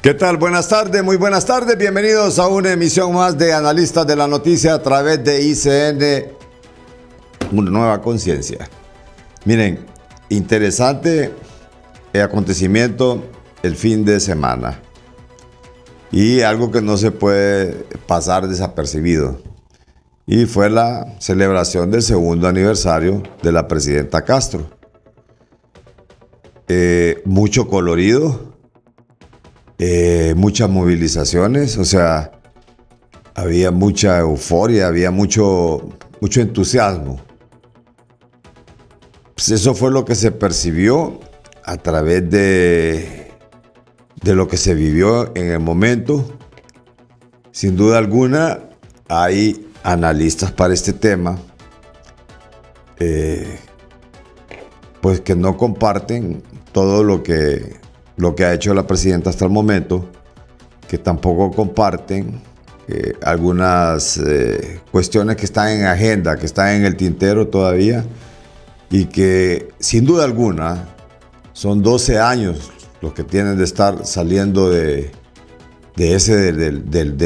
¿Qué tal? Buenas tardes, muy buenas tardes. Bienvenidos a una emisión más de Analistas de la Noticia a través de ICN, una nueva conciencia. Miren, interesante acontecimiento el fin de semana y algo que no se puede pasar desapercibido. Y fue la celebración del segundo aniversario de la presidenta Castro. Mucho colorido. Muchas movilizaciones, o sea, había mucha euforia, había mucho entusiasmo. Pues eso fue lo que se percibió a través de lo que se vivió en el momento. Sin duda alguna, hay analistas para este tema, pues que no comparten todo lo que ha hecho la presidenta hasta el momento, que tampoco comparten algunas cuestiones que están en agenda, que están en el tintero todavía, y que sin duda alguna son 12 años los que tienen de estar saliendo del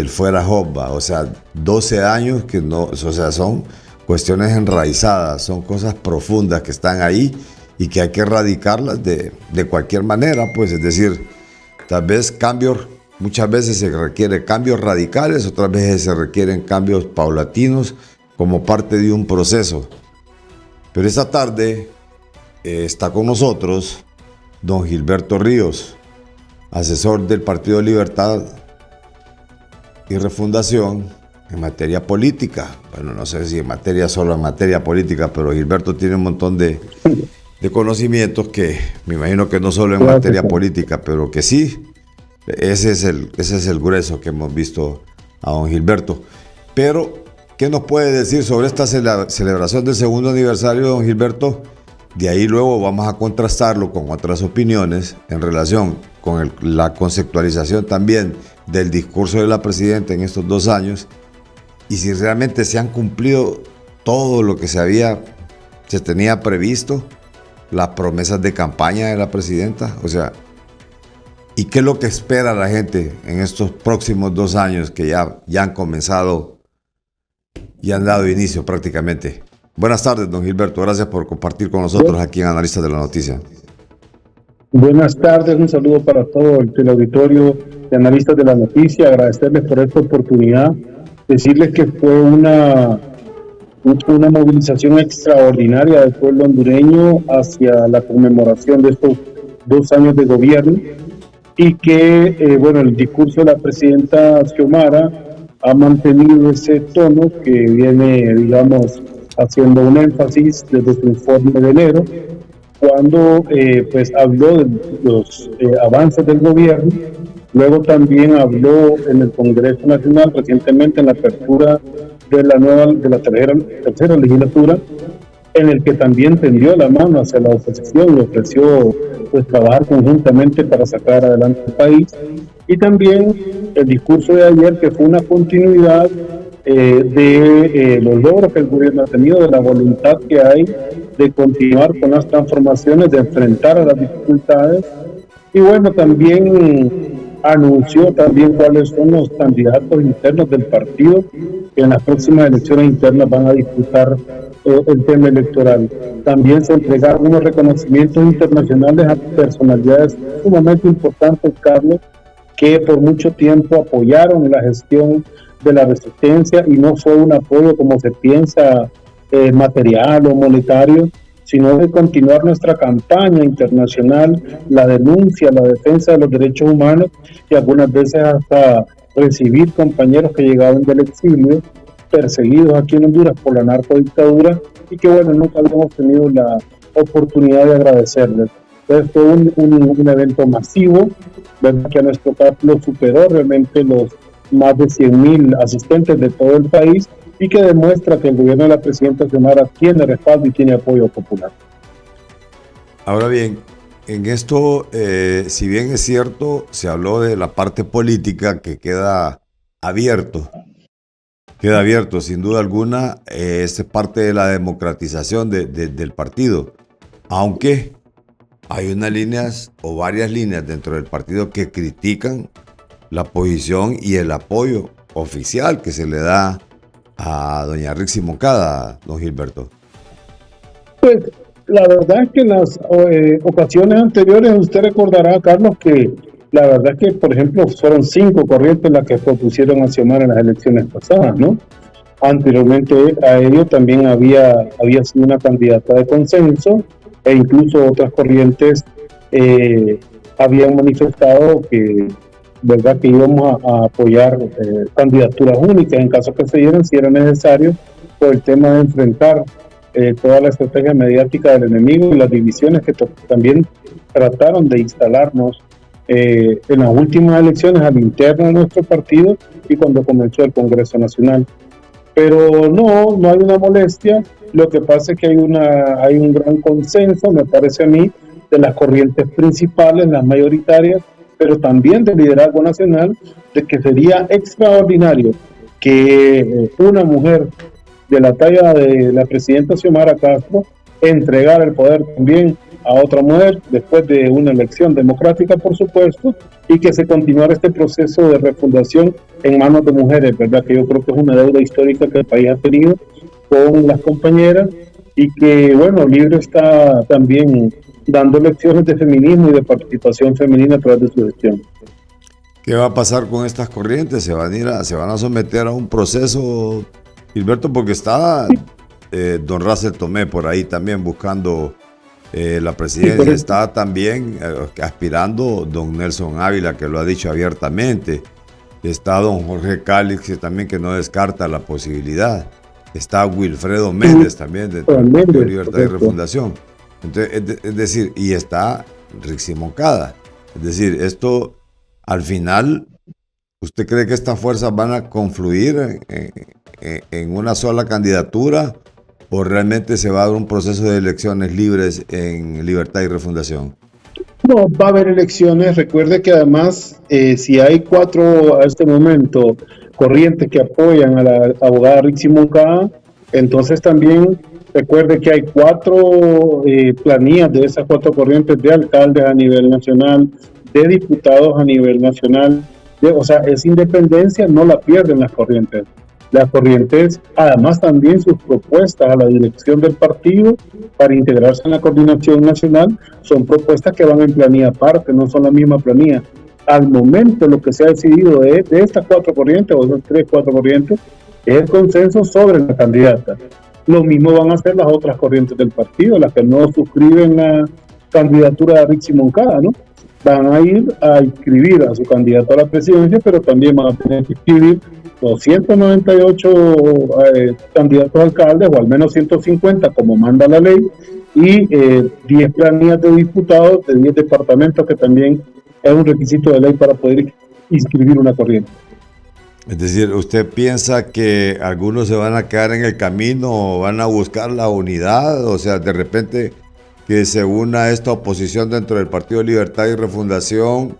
fuera Jobba, o sea, 12 años que no, o sea, son cuestiones enraizadas, son cosas profundas que están ahí y que hay que erradicarlas de cualquier manera, pues, es decir, tal vez cambios, muchas veces se requieren cambios radicales, otras veces se requieren cambios paulatinos como parte de un proceso. Pero esta tarde está con nosotros don Gilberto Ríos, asesor del Partido Libertad y Refundación en materia política. Bueno, no sé si solo en materia política, pero Gilberto tiene un montón de conocimientos que me imagino que no solo en materia política, pero que sí. Ese es el grueso que hemos visto a don Gilberto. Pero, ¿qué nos puede decir sobre esta celebración del segundo aniversario, don Gilberto? De ahí luego vamos a contrastarlo con otras opiniones en relación con la conceptualización también del discurso de la presidenta en estos 2 años y si realmente se han cumplido todo lo que se tenía previsto, las promesas de campaña de la presidenta, o sea, ¿y qué es lo que espera la gente en estos próximos 2 años que ya han comenzado y han dado inicio prácticamente? Buenas tardes, don Gilberto, gracias por compartir con nosotros aquí en Analistas de la Noticia. Buenas tardes, un saludo para todo el auditorio de Analistas de la Noticia, agradecerles por esta oportunidad, decirles que fue una movilización extraordinaria del pueblo hondureño hacia la conmemoración de estos 2 años de gobierno y que, el discurso de la presidenta Xiomara ha mantenido ese tono que viene, digamos, haciendo un énfasis desde su informe de enero, cuando habló de los avances del gobierno. Luego también habló en el Congreso Nacional recientemente en la apertura de la tercera legislatura, en el que también tendió la mano hacia la oposición y ofreció trabajar conjuntamente para sacar adelante el país. Y también el discurso de ayer, que fue una continuidad de los logros que el gobierno ha tenido, de la voluntad que hay de continuar con las transformaciones, de enfrentar a las dificultades. Y bueno, también anunció también cuáles son los candidatos internos del partido que en las próximas elecciones internas van a disputar el tema electoral. También se entregaron unos reconocimientos internacionales a personalidades sumamente importantes, Carlos, que por mucho tiempo apoyaron la gestión de la resistencia, y no fue un apoyo como se piensa material o monetario, sino de continuar nuestra campaña internacional, la denuncia, la defensa de los derechos humanos, y algunas veces hasta recibir compañeros que llegaban del exilio, perseguidos aquí en Honduras por la narcodictadura, y que nunca habíamos tenido la oportunidad de agradecerles. Entonces fue un evento masivo, ¿verdad?, que a nuestro caso superó realmente los más de 100,000 asistentes de todo el país, y que demuestra que el gobierno de la presidenta Xiomara tiene respaldo y tiene apoyo popular. Ahora bien, en esto, si bien es cierto, se habló de la parte política que queda abierto, sin duda alguna, es parte de la democratización del partido, aunque hay unas líneas o varias líneas dentro del partido que critican la posición y el apoyo oficial que se le da a doña Rixi Moncada, don Gilberto. Pues la verdad es que en las ocasiones anteriores usted recordará, Carlos, que la verdad es que, por ejemplo, fueron 5 corrientes las que propusieron a Xiomara en las elecciones pasadas, ¿no? Anteriormente a ello también había sido una candidata de consenso, e incluso otras corrientes habían manifestado que, verdad, que íbamos a apoyar candidaturas únicas en caso que se dieran, si era necesario, por el tema de enfrentar toda la estrategia mediática del enemigo y las divisiones que también trataron de instalarnos en las últimas elecciones al interno de nuestro partido y cuando comenzó el Congreso Nacional. Pero no hay una molestia. Lo que pasa es que hay un gran consenso, me parece a mí, de las corrientes principales, las mayoritarias, pero también del liderazgo nacional, de que sería extraordinario que una mujer de la talla de la presidenta Xiomara Castro entregara el poder también a otra mujer después de una elección democrática, por supuesto, y que se continuara este proceso de refundación en manos de mujeres, ¿verdad? Que yo creo que es una deuda histórica que el país ha tenido con las compañeras y que, bueno, Libre está también dando lecciones de feminismo y de participación femenina a través de su gestión. ¿Qué va a pasar con estas corrientes? ¿Se van a someter a un proceso, Gilberto? Porque está don Russell Tomé por ahí también buscando la presidencia. Está también aspirando don Nelson Ávila, que lo ha dicho abiertamente. Está don Jorge Calix, también, que no descarta la posibilidad. Está Wilfredo Méndez también de Libertad y Refundación. Entonces, es decir, y está Rixi Moncada. Es decir, esto al final, ¿usted cree que estas fuerzas van a confluir en una sola candidatura o realmente se va a dar un proceso de elecciones libres en Libertad y Refundación? No, va a haber elecciones. Recuerde que además, si hay 4 a este momento corrientes que apoyan a la abogada Rixi Moncada, entonces también recuerde que hay 4 planillas de esas 4 corrientes de alcaldes a nivel nacional, de diputados a nivel nacional. O sea, esa independencia no la pierden las corrientes. Las corrientes, además, también sus propuestas a la dirección del partido para integrarse en la coordinación nacional son propuestas que van en planilla aparte, no son la misma planilla. Al momento, lo que se ha decidido de estas 4 corrientes, o esas 3-4 corrientes, es el consenso sobre la candidata. Lo mismo van a hacer las otras corrientes del partido, las que no suscriben la candidatura de Rixi Moncada, ¿no? Van a ir a inscribir a su candidato a la presidencia, pero también van a tener que inscribir 298 candidatos a alcaldes, o al menos 150 como manda la ley, y 10 planillas de diputados de 10 departamentos, que también es un requisito de ley para poder inscribir una corriente. Es decir, ¿usted piensa que algunos se van a quedar en el camino o van a buscar la unidad? O sea, de repente que se una esta oposición dentro del Partido Libertad y Refundación,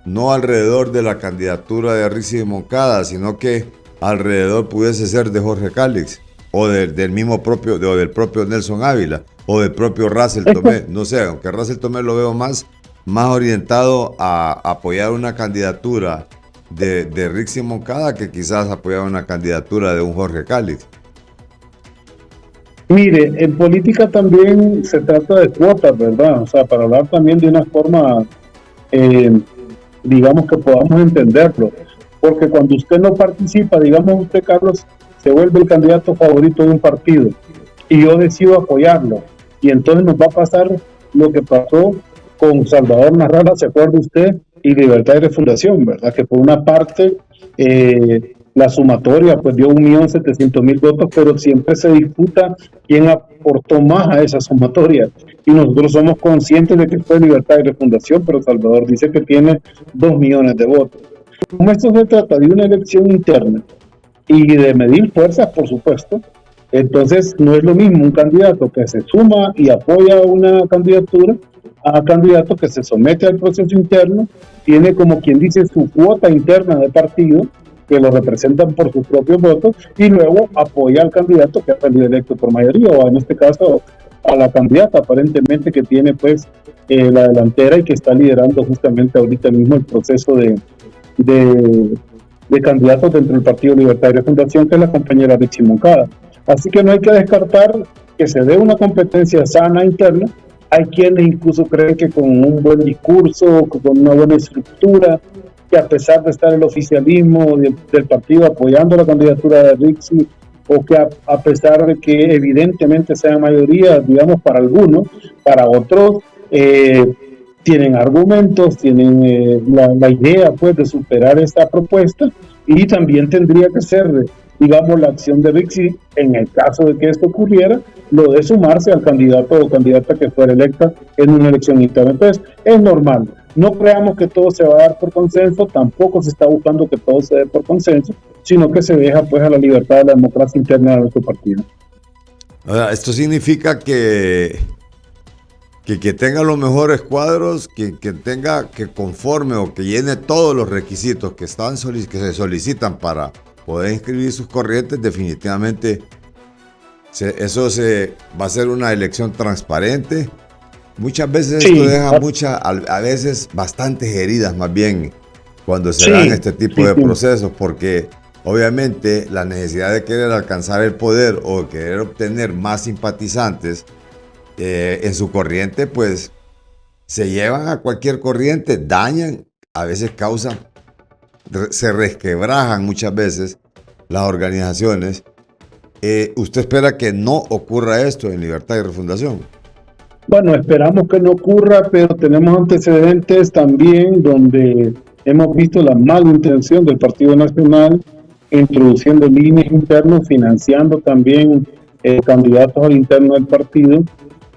no alrededor de la candidatura de Rixi Moncada, sino que alrededor pudiese ser de Jorge Calix, o del propio Nelson Ávila, o del propio Russell Tomé. No sé, aunque Russell Tomé lo veo más orientado a apoyar una candidatura de Rixi Moncada que quizás apoyar una candidatura de un Jorge Calix. Mire, en política también se trata de cuotas, ¿verdad? O sea, para hablar también de una forma, digamos, que podamos entenderlo. Porque cuando usted no participa, digamos usted, Carlos, se vuelve el candidato favorito de un partido y yo decido apoyarlo. Y entonces nos va a pasar lo que pasó con Salvador Narrala, ¿se acuerda usted? Y Libertad y Refundación, ¿verdad? Que por una parte la sumatoria pues dio 1.700.000 votos, pero siempre se disputa quién aportó más a esa sumatoria. Y nosotros somos conscientes de que fue Libertad y Refundación, pero Salvador dice que tiene 2 millones de votos. Como esto se trata de una elección interna y de medir fuerzas, por supuesto, entonces no es lo mismo un candidato que se suma y apoya una candidatura a candidato que se somete al proceso interno, tiene, como quien dice, su cuota interna de partido, que lo representan por sus propios votos, y luego apoya al candidato que ha salido electo por mayoría, o en este caso a la candidata aparentemente que tiene pues la delantera y que está liderando justamente ahorita mismo el proceso de de, de candidatos dentro del Partido Libertad y Refundación, que es la compañera Richie Moncada. Así que no hay que descartar que se dé una competencia sana interna. Hay quienes incluso creen que con un buen discurso, con una buena estructura, que a pesar de estar el oficialismo del partido apoyando la candidatura de Richie, o que a pesar de que evidentemente sea mayoría, digamos, para algunos, para otros, tienen argumentos, tienen la idea pues de superar esta propuesta, y también tendría que ser, digamos, la acción de Rixi, en el caso de que esto ocurriera, lo de sumarse al candidato o candidata que fuera electa en una elección interna. Entonces, es normal. No creamos que todo se va a dar por consenso, tampoco se está buscando que todo se dé por consenso, sino que se deja pues a la libertad de la democracia interna de nuestro partido. Ahora, esto significa que tenga los mejores cuadros, que tenga, que conforme o que llene todos los requisitos que se solicitan para poder inscribir sus corrientes, definitivamente eso va a ser una elección transparente. Muchas veces esto deja a veces bastantes heridas más bien cuando se dan este tipo de procesos, porque obviamente la necesidad de querer alcanzar el poder o querer obtener más simpatizantes en su corriente, pues se llevan a cualquier corriente, dañan, a veces causan, se resquebrajan muchas veces las organizaciones. ¿Usted espera que no ocurra esto en Libertad y Refundación? Bueno, esperamos que no ocurra, pero tenemos antecedentes también donde hemos visto la mala intención del Partido Nacional introduciendo líneas internas, financiando también candidatos al interno del partido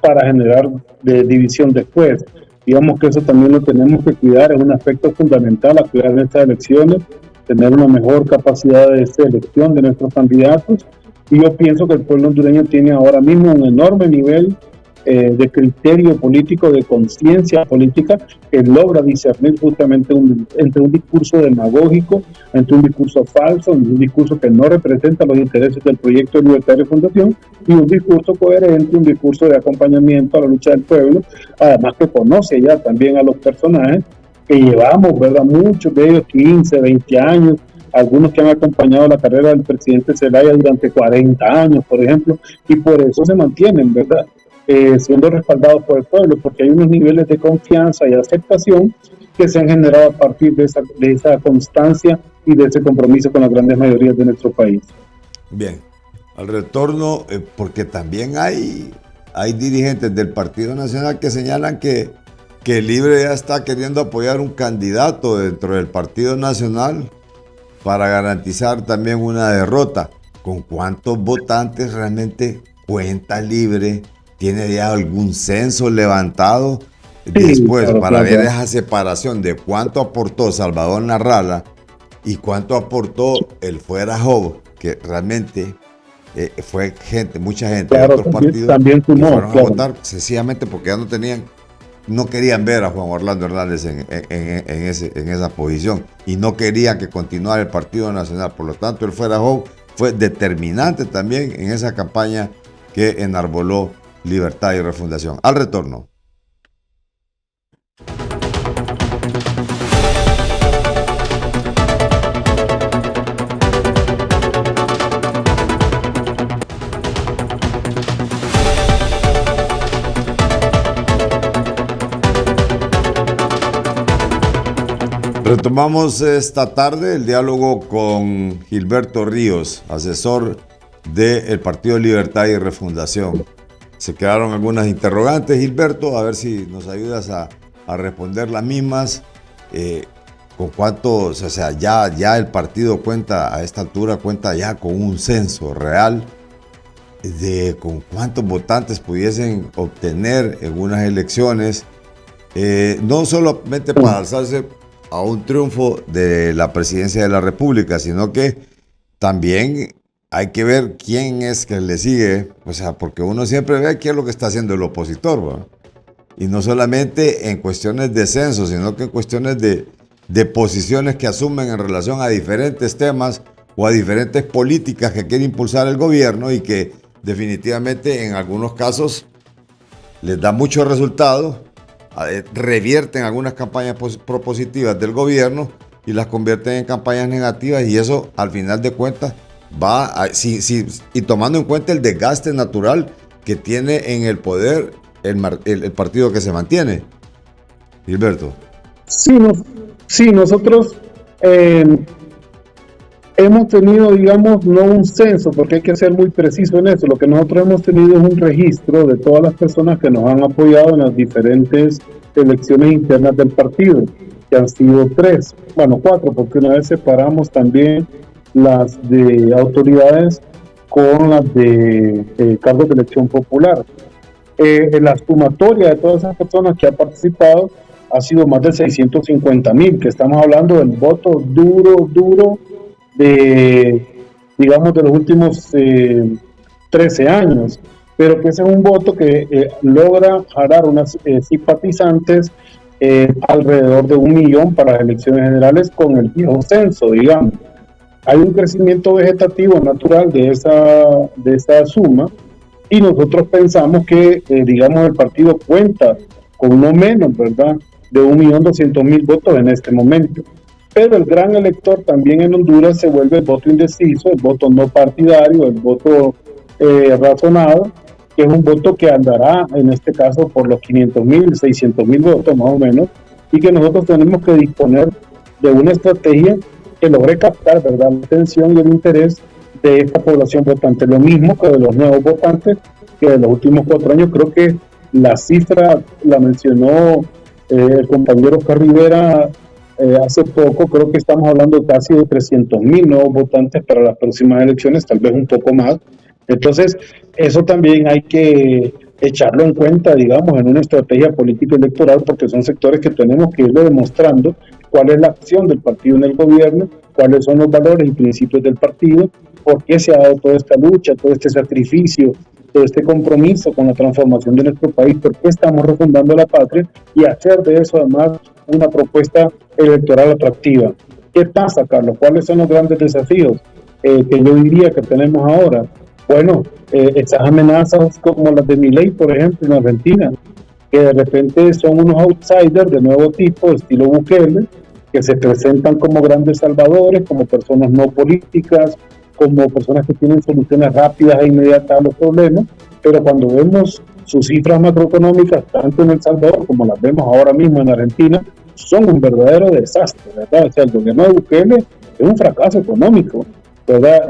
para generar división después. Digamos que eso también lo tenemos que cuidar, es un aspecto fundamental a cuidar en estas elecciones, tener una mejor capacidad de selección de nuestros candidatos, y yo pienso que el pueblo hondureño tiene ahora mismo un enorme nivel de criterio político, de conciencia política, que logra discernir justamente entre un discurso demagógico, entre un discurso falso, un discurso que no representa los intereses del proyecto de Libertad y Fundación, y un discurso coherente, un discurso de acompañamiento a la lucha del pueblo, además que conoce ya también a los personajes que llevamos, ¿verdad? Muchos de ellos 15, 20 años, algunos que han acompañado la carrera del presidente Zelaya durante 40 años, por ejemplo, y por eso se mantienen, ¿verdad? Siendo respaldados por el pueblo, porque hay unos niveles de confianza y aceptación que se han generado a partir de esa constancia y de ese compromiso con las grandes mayorías de nuestro país. Bien, al retorno, porque también hay dirigentes del Partido Nacional que señalan que Libre ya está queriendo apoyar un candidato dentro del Partido Nacional para garantizar también una derrota. ¿Con cuántos votantes realmente cuenta Libre? ¿Tiene ya algún censo levantado después para ver esa separación de cuánto aportó Salvador Narrala y cuánto aportó el Fuera Job, que realmente fue mucha gente de otros partidos también que fueron a votar sencillamente porque ya no querían ver a Juan Orlando Hernández en esa posición y no querían que continuara el Partido Nacional. Por lo tanto, el Fuera Job fue determinante también en esa campaña que enarboló Libertad y Refundación. Al retorno. Retomamos esta tarde el diálogo con Gilberto Ríos, asesor del Partido Libertad y Refundación. Se quedaron algunas interrogantes, Gilberto, a ver si nos ayudas a responder las mismas. ¿Con cuántos? O sea, ya el partido a esta altura cuenta ya con un censo real de con cuántos votantes pudiesen obtener en unas elecciones, no solamente para alzarse a un triunfo de la presidencia de la República, sino que también hay que ver quién es que le sigue, o sea, porque uno siempre ve qué es lo que está haciendo el opositor, ¿verdad? Y no solamente en cuestiones de censo, sino que en cuestiones de posiciones que asumen en relación a diferentes temas o a diferentes políticas que quiere impulsar el gobierno y que definitivamente en algunos casos les da muchos resultados, revierten algunas campañas propositivas del gobierno, y las convierten en campañas negativas, y eso al final de cuentas y tomando en cuenta el desgaste natural que tiene en el poder el partido que se mantiene. Gilberto. Sí, nosotros hemos tenido, digamos, no un censo, porque hay que ser muy preciso en eso. Lo que nosotros hemos tenido es un registro de todas las personas que nos han apoyado en las diferentes elecciones internas del partido, que han sido 4, porque una vez separamos también las de autoridades con las de cargos de elección popular. La sumatoria de todas esas personas que han participado ha sido más de 650,000, que estamos hablando del voto duro de, digamos, de los últimos 13 años, pero que ese es un voto que logra jalar unas simpatizantes alrededor de 1 millón para las elecciones generales con el viejo censo, digamos. Hay un crecimiento vegetativo natural de esa suma, y nosotros pensamos que, digamos, el partido cuenta con no menos, ¿verdad?, de 1.200.000 votos en este momento. Pero el gran elector también en Honduras se vuelve el voto indeciso, el voto no partidario, el voto razonado, que es un voto que andará en este caso por los 500.000, 600.000 votos más o menos, y que nosotros tenemos que disponer de una estrategia que logre captar, ¿verdad?, la atención y el interés de esta población votante. Lo mismo que de los nuevos votantes, que de los últimos 4 años, creo que la cifra la mencionó el compañero Oscar Rivera hace poco. Creo que estamos hablando casi de 300.000 nuevos votantes para las próximas elecciones, tal vez un poco más. Entonces, eso también hay que echarlo en cuenta, digamos, en una estrategia política electoral, porque son sectores que tenemos que irle demostrando cuál es la acción del partido en el gobierno, cuáles son los valores y principios del partido, por qué se ha dado toda esta lucha, todo este sacrificio, todo este compromiso con la transformación de nuestro país, por qué estamos refundando la patria, y hacer de eso además una propuesta electoral atractiva. ¿Qué pasa, Carlos? ¿Cuáles son los grandes desafíos que yo diría que tenemos ahora? Bueno, esas amenazas como las de Milei, por ejemplo, en Argentina, que de repente son unos outsiders de nuevo tipo, estilo Bukele, que se presentan como grandes salvadores, como personas no políticas, como personas que tienen soluciones rápidas e inmediatas a los problemas, pero cuando vemos sus cifras macroeconómicas, tanto en El Salvador como las vemos ahora mismo en Argentina, son un verdadero desastre, ¿verdad? O sea, el gobierno de Bukele es un fracaso económico, ¿verdad?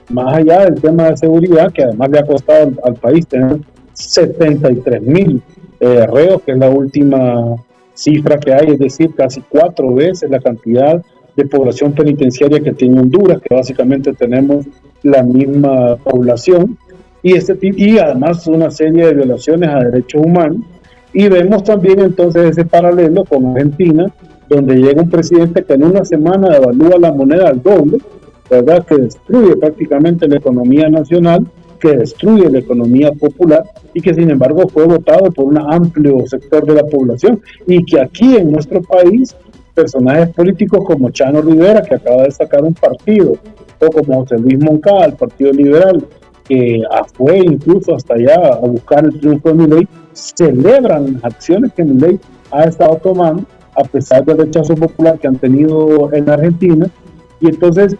Más allá del tema de seguridad, que además le ha costado al país tener 73,000 reos, que es la última cifra que hay, es decir, casi 4 veces la cantidad de población penitenciaria que tiene Honduras, que básicamente tenemos la misma población, y además una serie de violaciones a derechos humanos. Y vemos también entonces ese paralelo con Argentina, donde llega un presidente que en una semana devalúa la moneda al doble, ¿verdad?, que destruye prácticamente la economía nacional, que destruye la economía popular, y que sin embargo fue votado por un amplio sector de la población, y que aquí en nuestro país personajes políticos como Chano Rivera, que acaba de sacar un partido, o como José Luis Moncada, el Partido Liberal, que fue incluso hasta allá a buscar el triunfo de Milei, celebran las acciones que Milei ha estado tomando, a pesar del rechazo popular que han tenido en Argentina. Y entonces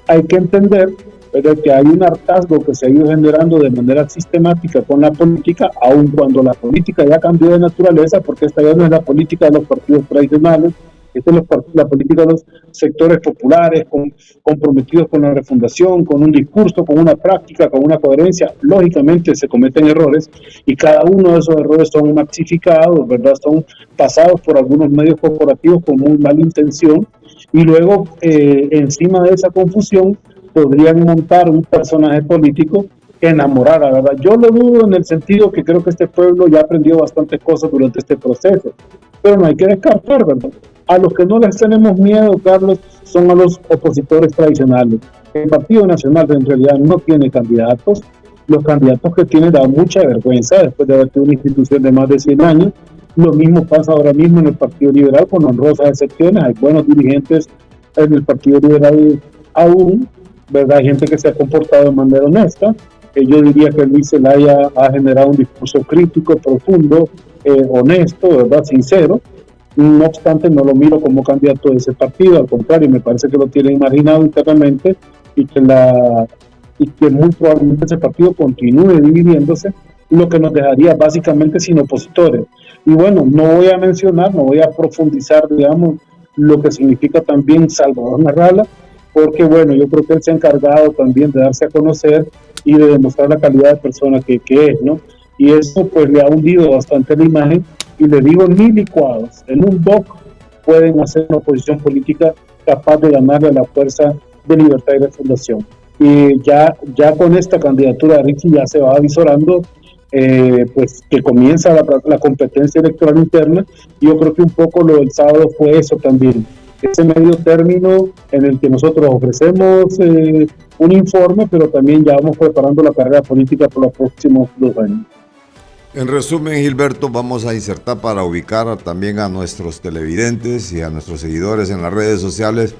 hay que entender, ¿verdad?, que hay un hartazgo que se ha ido generando de manera sistemática con la política, aun cuando la política ya cambió de naturaleza, porque esta ya no es la política de los partidos tradicionales. Esta es la política de los sectores populares, comprometidos con la refundación, con un discurso, con una práctica, con una coherencia. Lógicamente se cometen errores, y cada uno de esos errores son maxificados, ¿verdad? Son pasados por algunos medios corporativos con muy mala intención, y luego encima de esa confusión podrían montar un personaje político que enamorara, ¿verdad? Yo lo dudo, en el sentido que creo que este pueblo ya aprendió bastantes cosas durante este proceso, pero no hay que descartar, ¿verdad? A los que no les tenemos miedo, Carlos, son a los opositores tradicionales. El Partido Nacional en realidad no tiene candidatos. Los candidatos que tiene dan mucha vergüenza después de haber tenido una institución de más de 100 años. Lo mismo pasa ahora mismo en el Partido Liberal, con honrosas excepciones. Hay buenos dirigentes en el Partido Liberal aún, ¿verdad? Hay gente que se ha comportado de manera honesta. Yo diría que Luis Zelaya ha generado un discurso crítico, profundo, honesto, ¿verdad?, sincero. No obstante, no lo miro como candidato de ese partido, al contrario, me parece que lo tienen marginado internamente y que muy probablemente ese partido continúe dividiéndose, lo que nos dejaría básicamente sin opositores. Y bueno, no voy a profundizar, digamos, lo que significa también Salvador Narrala, porque bueno, yo creo que él se ha encargado también de darse a conocer y de demostrar la calidad de persona que es, ¿no? Y eso pues le ha hundido bastante la imagen, y le digo, ni licuados, en un DOC pueden hacer una oposición política capaz de ganarle a la fuerza de Libertad y Refundación. Y ya con esta candidatura de Richie ya se va avisorando pues que comienza la competencia electoral interna. Y yo creo que un poco lo del sábado fue eso también, ese medio término en el que nosotros ofrecemos un informe, pero también ya vamos preparando la carrera política por los próximos 2 años. En resumen, Gilberto, vamos a insertar para ubicar también a nuestros televidentes y a nuestros seguidores en las redes sociales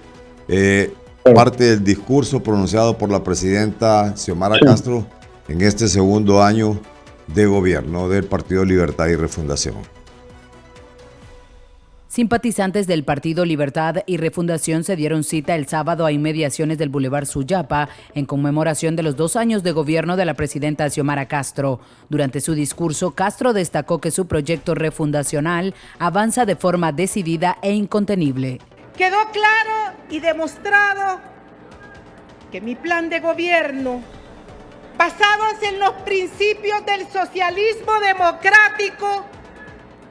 parte del discurso pronunciado por la presidenta Xiomara Castro en este segundo año de gobierno del Partido Libertad y Refundación. Simpatizantes del Partido Libertad y Refundación se dieron cita el sábado a inmediaciones del Boulevard Suyapa en conmemoración de los 2 años de gobierno de la presidenta Xiomara Castro. Durante su discurso, Castro destacó que su proyecto refundacional avanza de forma decidida e incontenible. Quedó claro y demostrado que mi plan de gobierno, basados en los principios del socialismo democrático,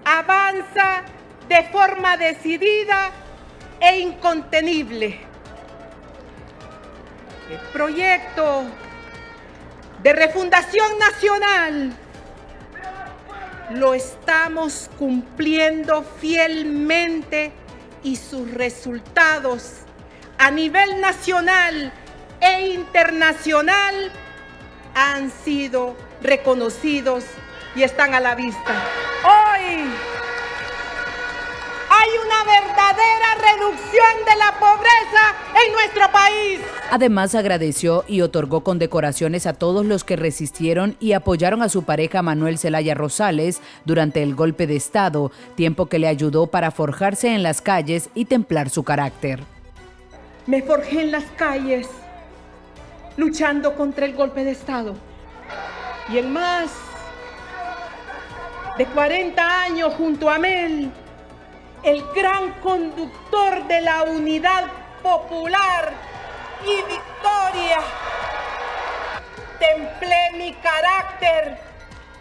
avanza de forma decidida e incontenible. El proyecto de refundación nacional lo estamos cumpliendo fielmente y sus resultados a nivel nacional e internacional han sido reconocidos y están a la vista. Hoy hay una verdadera reducción de la pobreza en nuestro país. Además, agradeció y otorgó condecoraciones a todos los que resistieron y apoyaron a su pareja Manuel Zelaya Rosales durante el golpe de Estado, tiempo que le ayudó para forjarse en las calles y templar su carácter. Me forjé en las calles, luchando contra el golpe de Estado. Y en más de 40 años junto a Mel, el gran conductor de la unidad popular y victoria, templé mi carácter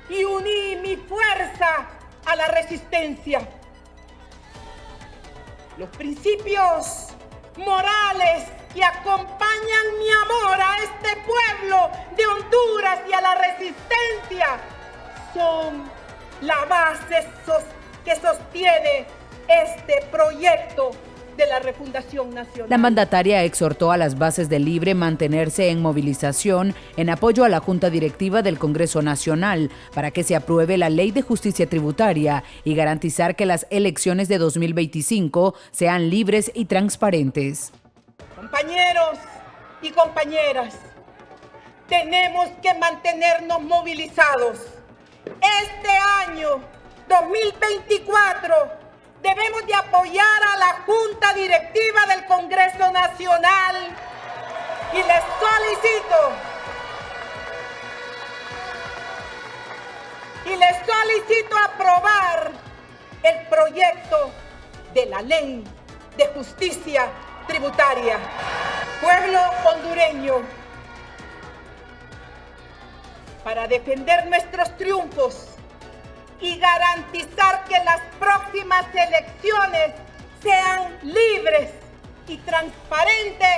y uní mi fuerza a la resistencia. Los principios morales que acompañan mi amor a este pueblo de Honduras y a la resistencia son la base que sostiene este proyecto de la refundación nacional. La mandataria exhortó a las bases del Libre mantenerse en movilización en apoyo a la Junta Directiva del Congreso Nacional para que se apruebe la Ley de Justicia Tributaria y garantizar que las elecciones de 2025 sean libres y transparentes. Compañeros y compañeras, tenemos que mantenernos movilizados. Este año 2024 debemos de apoyar a la Junta Directiva del Congreso Nacional y les solicito aprobar el proyecto de la Ley de Justicia Tributaria. Pueblo hondureño, para defender nuestros triunfos y garantizar que las próximas elecciones sean libres y transparentes,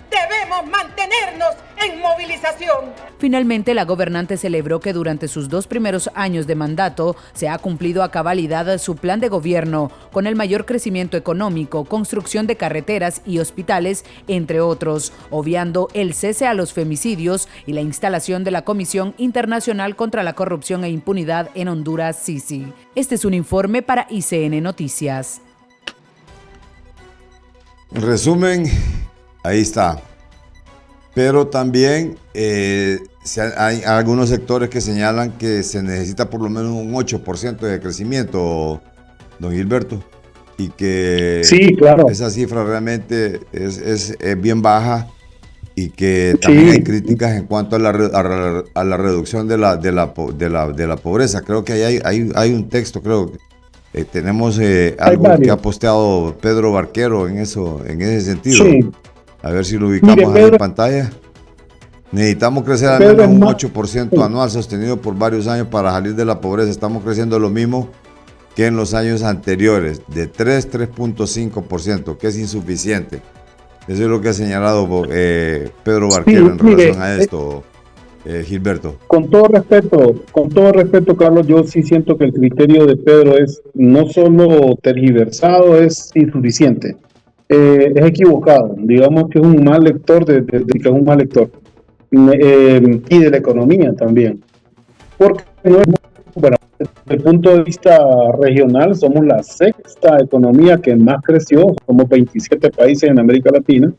debemos mantenernos en movilización. Finalmente, la gobernante celebró que durante sus 2 primeros años de mandato se ha cumplido a cabalidad su plan de gobierno, con el mayor crecimiento económico, construcción de carreteras y hospitales, entre otros, obviando el cese a los femicidios y la instalación de la Comisión Internacional contra la Corrupción e Impunidad en Honduras, CICI. Este es un informe para ICN Noticias. En resumen, ahí está. Pero también hay algunos sectores que señalan que se necesita por lo menos un 8% de crecimiento, don Gilberto. y que sí, claro, esa cifra realmente es bien baja, y que también hay críticas en cuanto a la reducción de la pobreza. Creo que hay un texto, creo que tenemos algo que ha posteado Pedro Barquero en ese sentido. Sí. A ver si lo ubicamos ahí en pantalla. Necesitamos crecer al menos un 8% anual sostenido por varios años para salir de la pobreza. Estamos creciendo lo mismo que en los años anteriores, de 3.5%, que es insuficiente. Eso es lo que ha señalado Pedro Barquero en relación a esto, Gilberto. Con todo respeto, Carlos, yo sí siento que el criterio de Pedro es no solo tergiversado, es insuficiente. Es equivocado. Digamos que es un mal lector que es un mal lector. Y de la economía también. Porque no es, bueno, desde el punto de vista regional, somos la sexta economía que más creció. Somos 27 países en América Latina,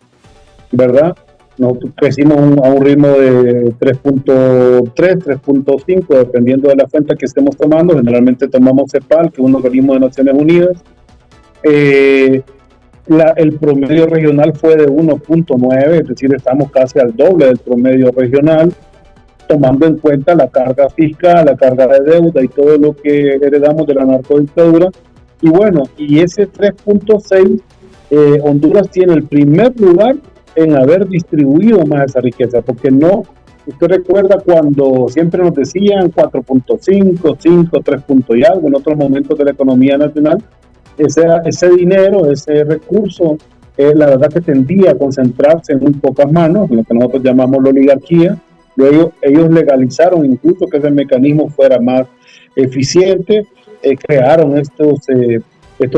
¿verdad? Nosotros crecimos a un ritmo de 3.3, 3.5, dependiendo de la fuente que estemos tomando. Generalmente tomamos CEPAL, que es un organismo de Naciones Unidas. El promedio regional fue de 1.9, es decir, estamos casi al doble del promedio regional, tomando en cuenta la carga fiscal, la carga de deuda y todo lo que heredamos de la narcodictadura. Y bueno, y ese 3.6, Honduras tiene el primer lugar en haber distribuido más esa riqueza, porque no, usted recuerda cuando siempre nos decían 4.5, 5, 3 puntos y algo en otros momentos de la economía nacional. Ese dinero, ese recurso, la verdad que tendía a concentrarse en muy pocas manos, en lo que nosotros llamamos la oligarquía. Luego ellos legalizaron incluso que ese mecanismo fuera más eficiente, crearon estos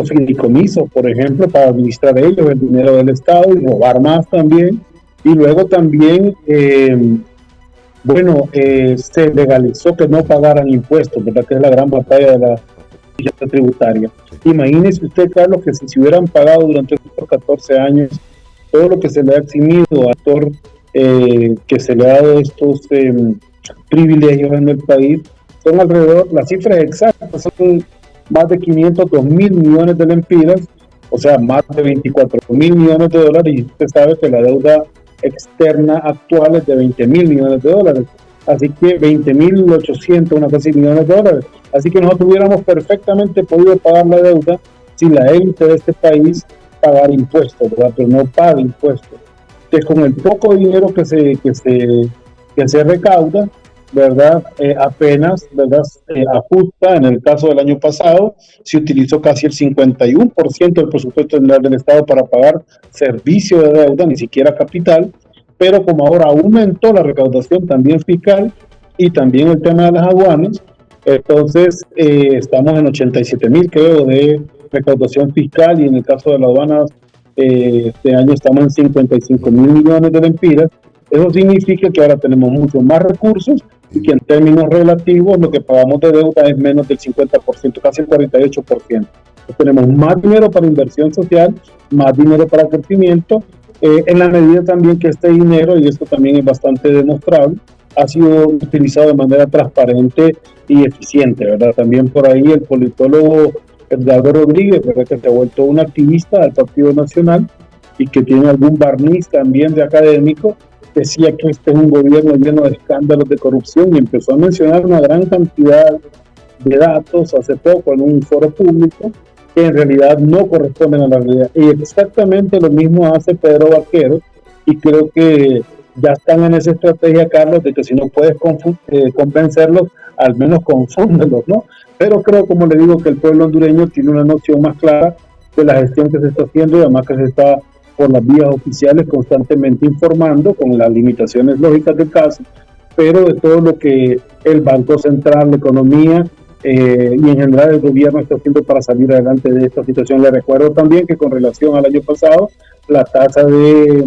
fideicomisos, por ejemplo, para administrar ellos el dinero del Estado y robar más también. Y luego también, se legalizó que no pagaran impuestos, ¿verdad? Que es la gran batalla de la tributaria. Imagínese usted, Carlos, que si hubieran pagado durante estos 14 años todo lo que se le ha eximido al actor, que se le ha dado estos privilegios en el país, son alrededor, las cifras exactas son más de 502 mil millones de lempiras, o sea, más de 24 mil millones de dólares, y usted sabe que la deuda externa actual es de 20 mil millones de dólares. Así que 20.800, una casi millones de dólares. Así que nosotros hubiéramos perfectamente podido pagar la deuda si la élite de este país pagara impuestos, ¿verdad? Pero no paga impuestos. Entonces, con el poco dinero que se recauda, ¿verdad? Apenas, ¿verdad? Ajusta. En el caso del año pasado, se utilizó casi el 51% del presupuesto general del Estado para pagar servicio de deuda, ni siquiera capital. Pero como ahora aumentó la recaudación también fiscal y también el tema de las aduanas, entonces estamos en 87.000, creo, de recaudación fiscal, y en el caso de las aduanas este año estamos en 55.000 millones de lempiras. Eso significa que ahora tenemos muchos más recursos y que en términos relativos lo que pagamos de deuda es menos del 50%, casi el 48%. Entonces, tenemos más dinero para inversión social, más dinero para crecimiento, en la medida también que este dinero, y esto también es bastante demostrable, ha sido utilizado de manera transparente y eficiente, ¿verdad? También por ahí el politólogo Edgardo Rodríguez, ¿verdad?, que se ha vuelto un activista del Partido Nacional y que tiene algún barniz también de académico, decía que este es un gobierno lleno de escándalos de corrupción, y empezó a mencionar una gran cantidad de datos hace poco en un foro público que en realidad no corresponden a la realidad. Y exactamente lo mismo hace Pedro Barquero, y creo que ya están en esa estrategia, Carlos, de que si no puedes convencerlos, al menos confúndelos, ¿no? Pero creo, como le digo, que el pueblo hondureño tiene una noción más clara de la gestión que se está haciendo, y además que se está por las vías oficiales constantemente informando, con las limitaciones lógicas del caso, pero de todo lo que el Banco Central, la economía, y en general el gobierno está haciendo para salir adelante de esta situación. Le recuerdo también que con relación al año pasado, la tasa de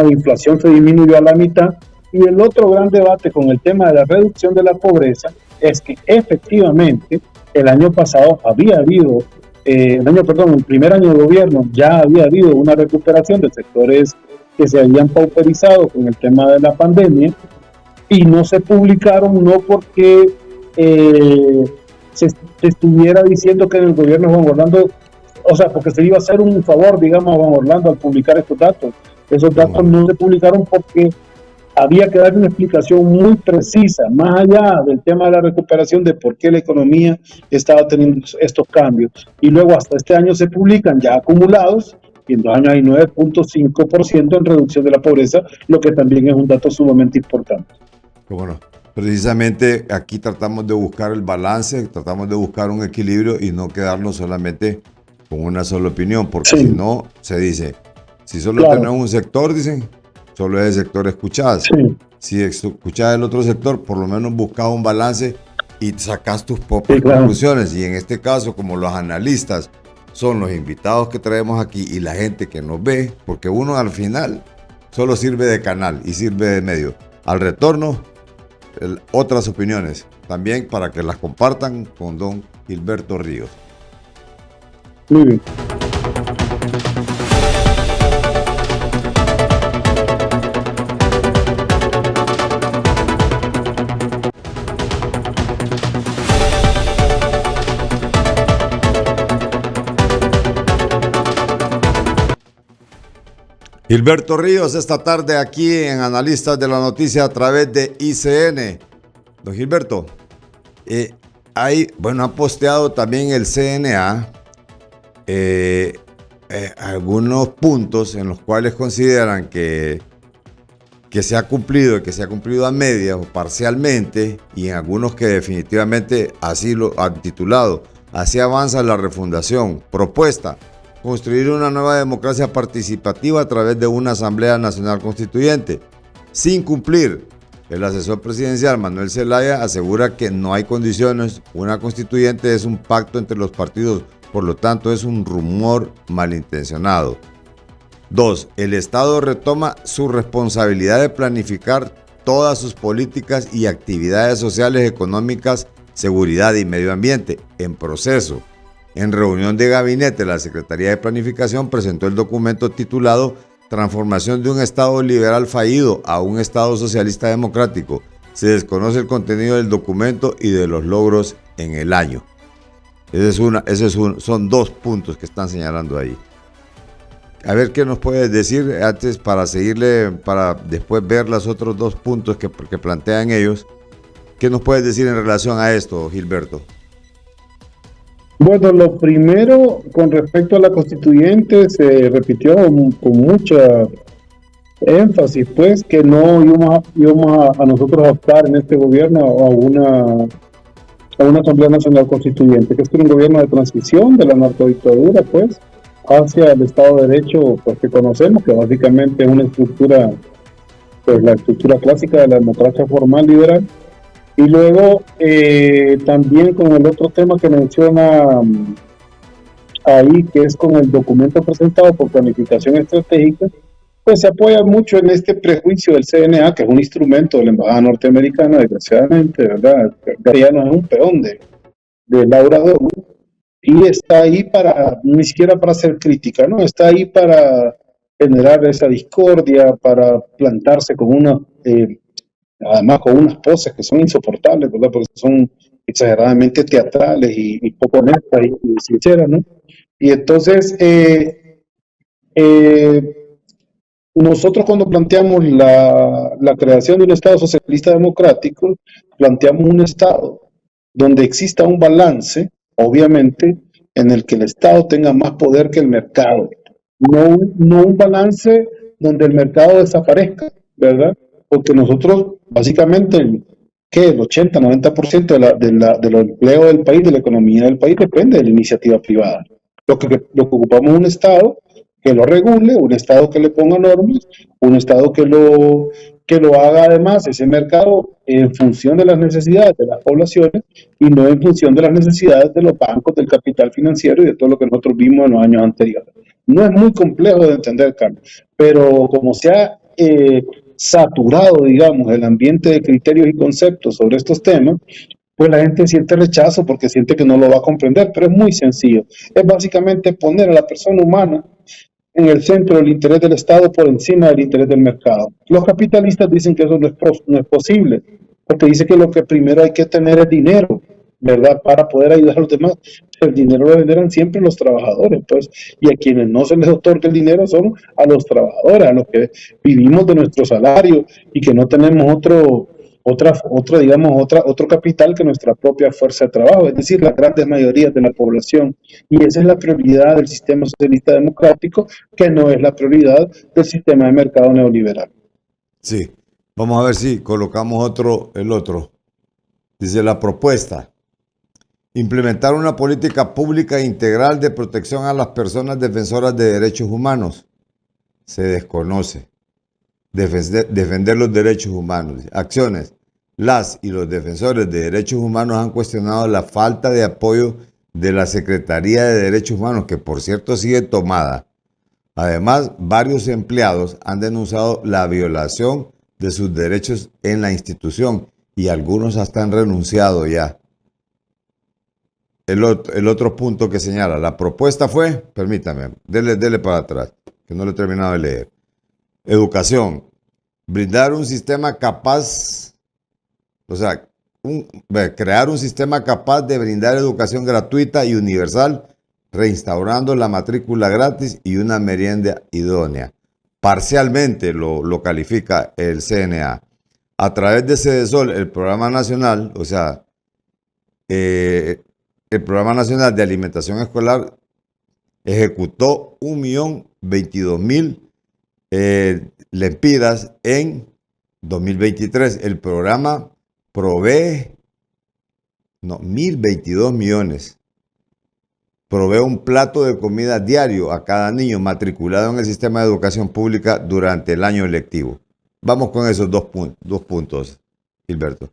inflación se disminuyó a la mitad, y el otro gran debate con el tema de la reducción de la pobreza es que efectivamente el año pasado había habido, el primer año de gobierno ya había habido una recuperación de sectores que se habían pauperizado con el tema de la pandemia, y no se publicaron, no porque se estuviera diciendo que en el gobierno de Juan Orlando o sea, porque se iba a hacer un favor, digamos, a Juan Orlando al publicar estos datos. Esos datos no se publicaron porque había que dar una explicación muy precisa, más allá del tema de la recuperación, de por qué la economía estaba teniendo estos cambios. Y luego hasta este año se publican ya acumulados, y en 2 años hay 9.5% en reducción de la pobreza, lo que también es un dato sumamente importante. Bueno, precisamente aquí tratamos de buscar el balance, tratamos de buscar un equilibrio y no quedarnos solamente con una sola opinión, porque si no, se dice, si solo tenemos un sector, dicen, solo ese sector escuchás. Si escuchás el otro sector, por lo menos buscas un balance y sacas tus propias conclusiones. Y en este caso, como los analistas son los invitados que traemos aquí y la gente que nos ve, porque uno al final solo sirve de canal y sirve de medio. Al retorno, otras opiniones, también para que las compartan con don Gilberto Ríos. Muy bien. Gilberto Ríos, esta tarde aquí en Analistas de la Noticia a través de ICN. Don Gilberto, ha posteado también el CNA algunos puntos en los cuales consideran que se ha cumplido a medias o parcialmente, y en algunos que definitivamente así lo han titulado. Así avanza la refundación. Propuesta: construir una nueva democracia participativa a través de una Asamblea Nacional Constituyente. Sin cumplir, el asesor presidencial Manuel Zelaya asegura que no hay condiciones. Una constituyente es un pacto entre los partidos, por lo tanto es un rumor malintencionado. 2. El Estado retoma su responsabilidad de planificar todas sus políticas y actividades sociales, económicas, seguridad y medio ambiente en proceso. En reunión de gabinete, la Secretaría de Planificación presentó el documento titulado Transformación de un Estado liberal fallido a un Estado socialista democrático. Se desconoce el contenido del documento y de los logros en el año. Son 2 puntos que están señalando ahí. A ver qué nos puedes decir antes para después ver los otros 2 puntos que plantean ellos. ¿Qué nos puedes decir en relación a esto, Gilberto? Bueno, lo primero, con respecto a la constituyente, se repitió con mucha énfasis, pues, que no íbamos a nosotros a optar en este gobierno a una Asamblea Nacional Constituyente, que es un gobierno de transición de la narcodictadura, pues, hacia el Estado de Derecho, pues, que conocemos, que básicamente es una estructura, pues, la estructura clásica de la democracia formal liberal. Y luego también con el otro tema que menciona ahí, que es con el documento presentado por Planificación Estratégica, pues se apoya mucho en este prejuicio del CNA, que es un instrumento de la Embajada Norteamericana, desgraciadamente, ¿verdad? Ya no es un peón de Laura Dogu, y está ahí ni siquiera para hacer crítica, ¿no? Está ahí para generar esa discordia, para plantarse con además con unas poses que son insoportables, ¿verdad? Porque son exageradamente teatrales y poco honestas y sinceras, ¿no? Y entonces, nosotros cuando planteamos la creación de un Estado socialista democrático, planteamos un Estado donde exista un balance, obviamente, en el que el Estado tenga más poder que el mercado. No un balance donde el mercado desaparezca, ¿verdad? Porque nosotros, básicamente, el 80-90% de los empleos del país, de la economía del país, depende de la iniciativa privada. Lo que ocupamos es un Estado que lo regule, un Estado que le ponga normas, un Estado que lo haga además ese mercado en función de las necesidades de las poblaciones y no en función de las necesidades de los bancos, del capital financiero y de todo lo que nosotros vimos en los años anteriores. No es muy complejo de entender, Carlos, pero como se ha saturado, digamos, el ambiente de criterios y conceptos sobre estos temas, pues la gente siente rechazo porque siente que no lo va a comprender, pero es muy sencillo. Es básicamente poner a la persona humana en el centro del interés del Estado por encima del interés del mercado. Los capitalistas dicen que eso no es posible, porque dicen que lo que primero hay que tener es dinero, ¿verdad? Para poder ayudar a los demás. El dinero lo generan siempre los trabajadores, pues, y a quienes no se les otorga el dinero son a los trabajadores, a los que vivimos de nuestro salario y que no tenemos otro capital que nuestra propia fuerza de trabajo, es decir, la gran mayoría de la población. Y esa es la prioridad del sistema socialista democrático, que no es la prioridad del sistema de mercado neoliberal. Sí, vamos a ver si colocamos el otro. Dice la propuesta: implementar una política pública integral de protección a las personas defensoras de derechos humanos. Se desconoce. Defender los derechos humanos. Acciones. Las y los defensores de derechos humanos han cuestionado la falta de apoyo de la Secretaría de Derechos Humanos, que por cierto sigue tomada. Además, varios empleados han denunciado la violación de sus derechos en la institución y algunos hasta han renunciado ya. El otro punto que señala, la propuesta fue, permítame, dele para atrás, que no lo he terminado de leer. Educación, brindar un sistema capaz, crear un sistema capaz de brindar educación gratuita y universal, reinstaurando la matrícula gratis y una merienda idónea. Parcialmente lo califica el CNA. A través de CEDESOL, el programa nacional, el Programa Nacional de Alimentación Escolar ejecutó 1.022.000 lempiras en 2023. El programa provee 1.022 millones. Provee un plato de comida diario a cada niño matriculado en el sistema de educación pública durante el año lectivo. Vamos con esos dos puntos, Gilberto.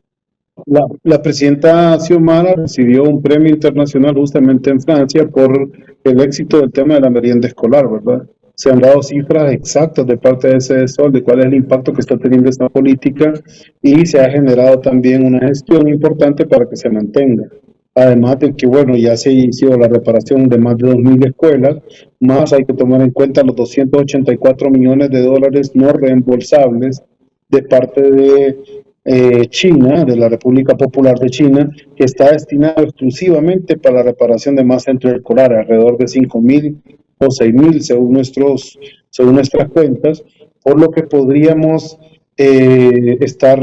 La presidenta Xiomara recibió un premio internacional justamente en Francia por el éxito del tema de la merienda escolar, ¿verdad? Se han dado cifras exactas de parte de CEDESOL de cuál es el impacto que está teniendo esta política y se ha generado también una gestión importante para que se mantenga. Además de que, bueno, ya se inició la reparación de más de 2.000 escuelas, más hay que tomar en cuenta los 284 millones de dólares no reembolsables de parte de China, de la República Popular de China, que está destinado exclusivamente para la reparación de más centros escolares, alrededor de 5.000 o 6.000 según nuestras cuentas, por lo que podríamos estar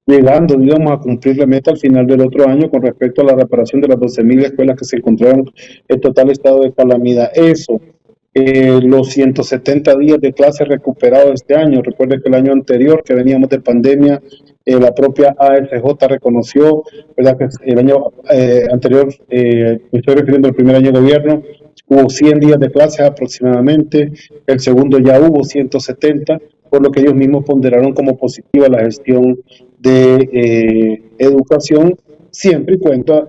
llegando, digamos, a cumplir la meta al final del otro año con respecto a la reparación de las 12.000 escuelas que se encontraron en total estado de calamidad. Eso, los 170 días de clase recuperados este año. Recuerde que el año anterior, que veníamos de pandemia, la propia AFJ reconoció, ¿verdad?, que el año anterior, me estoy refiriendo al primer año de gobierno, hubo 100 días de clase aproximadamente, el segundo ya hubo 170, por lo que ellos mismos ponderaron como positiva la gestión de educación, siempre y cuando,